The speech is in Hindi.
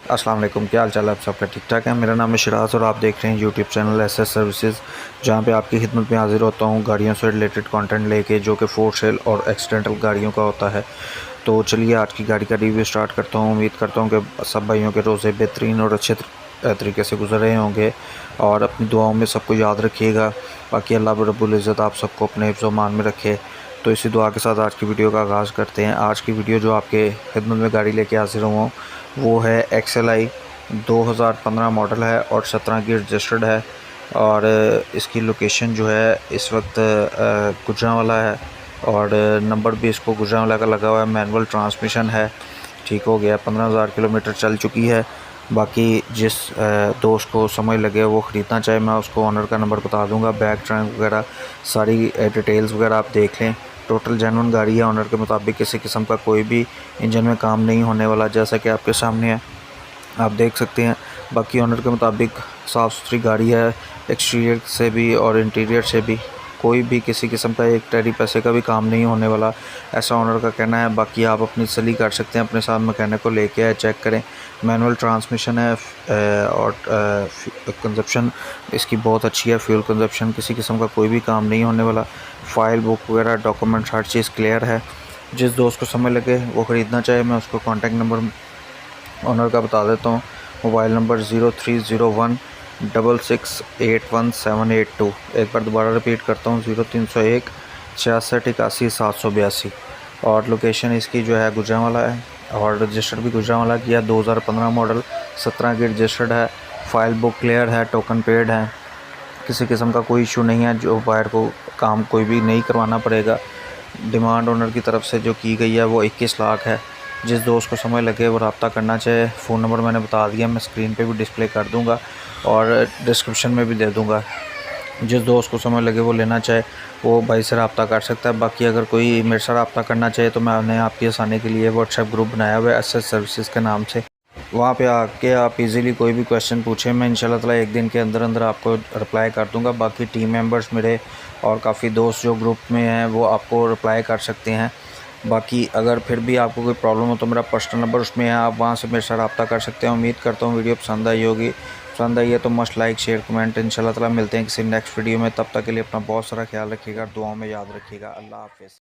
अस्सलाम वालेकुम, क्या हाल चाल है आप सबका? ठीक ठाक है। मेरा नाम है शिराज और आप देख रहे हैं यूट्यूब चैनल एसएस सर्विसेज, जहां पे आपकी खिदमत में हाजिर होता हूं गाड़ियों से रिलेटेड कंटेंट लेके, जो कि फोर सेल और एक्सीडेंटल गाड़ियों का होता है। तो चलिए आज की गाड़ी का रिव्यू स्टार्ट करता हूं। उम्मीद करता हूं कि सब भाइयों के रोज़े बेहतरीन और अच्छे तरीके से गुजर रहे होंगे और अपनी दुआओं में सबको याद रखिएगा। बाकी अल्लाह रब्बुल इज़्ज़त आप सबको अपने हिफ्ज़ मान में रखे। तो इसी दुआ के साथ आज की वीडियो का आगाज़ करते हैं। आज की वीडियो जो आपके खिदमत में गाड़ी लेके हाजिर हुआ वो है XLI 2015 मॉडल है और 17 की रजिस्टर्ड है। और इसकी लोकेशन जो है इस वक्त गुजरांवाला है और नंबर भी इसको गुजरांवाला का लगा हुआ है। मैनुअल ट्रांसमिशन है, ठीक हो गया। 15,000 किलोमीटर चल चुकी है। बाकी जिस दोस्त को समझ लगे वो ख़रीदना चाहे, मैं उसको ऑनर का नंबर बता दूंगा। बैक ट्रंक वगैरह सारी डिटेल्स वगैरह आप देख लें। टोटल जेन्युइन गाड़ी है। ऑनर के मुताबिक किसी किस्म का कोई भी इंजन में काम नहीं होने वाला, जैसा कि आपके सामने है, आप देख सकते हैं। बाकी ऑनर के मुताबिक साफ़ सुथरी गाड़ी है, एक्सटीरियर से भी और इंटीरियर से भी कोई भी किसी किस्म का एक टेरी पैसे का भी काम नहीं होने वाला, ऐसा ऑनर का कहना है। बाकी आप अपनी तसल्ली कर सकते हैं, अपने साथ मैकेनिक को लेके आए, चेक करें। मैनुअल ट्रांसमिशन है और कंजप्शन इसकी बहुत अच्छी है। फ्यूल कंजप्शन किसी किस्म का कोई भी काम नहीं होने वाला। फ़ाइल बुक वगैरह डॉक्यूमेंट्स हर चीज़ क्लियर है। जिस दोस्त को समय लगे वो ख़रीदना चाहे, मैं उसको कॉन्टैक्ट नंबर ऑनर का बता देता हूँ। Mobile number 030166811782। एक बार दोबारा रिपीट करता हूँ, 0301 66 81 782। और लोकेशन इसकी जो है गुजरांवाला है और रजिस्टर्ड भी गुजरांवाला किया। 2015 मॉडल, 17 की रजिस्टर्ड है। फ़ाइल बुक क्लियर है, टोकन पेड है, किसी किस्म का कोई इशू नहीं है। जो बायर को काम कोई भी नहीं करवाना पड़ेगा। डिमांड ओनर की तरफ से जो की गई है वो 21 लाख है। जिस दोस्त को समय लगे वो रब्ता करना चाहे, फ़ोन नंबर मैंने बता दिया, मैं स्क्रीन पे भी डिस्प्ले कर दूंगा और डिस्क्रिप्शन में भी दे दूंगा। जिस दोस्त को समय लगे वो लेना चाहे वो भाई से रब्ता कर सकता है। बाकी अगर कोई मेरे से रब्ता करना चाहे तो मैंने आपकी आसानी के लिए व्हाट्सएप ग्रुप बनाया हुआ है एसएस सर्विसेज के नाम से। वहाँ पे आके आप इजीली कोई भी क्वेश्चन पूछें, मैं इंशाल्लाह ताला एक दिन के अंदर अंदर आपको रिप्लाई कर दूंगा। बाकी टीम मेंबर्स मेरे और काफ़ी दोस्त जो ग्रुप में हैं वो आपको रिप्लाई कर सकते हैं। बाकी अगर फिर भी आपको कोई प्रॉब्लम हो तो मेरा पर्सनल नंबर उसमें है, आप वहाँ से मेरे साथ रब्ता कर सकते हैं। उम्मीद करता हूँ वीडियो पसंद आई होगी। पसंद आई है तो मस्ट लाइक शेयर कमेंट। इंशाल्लाह ताला मिलते हैं किसी नेक्स्ट वीडियो में। तब तक के लिए अपना बहुत सारा ख्याल रखिएगा, दुआओं में याद रखिएगा। अल्लाह हाफ़िज़।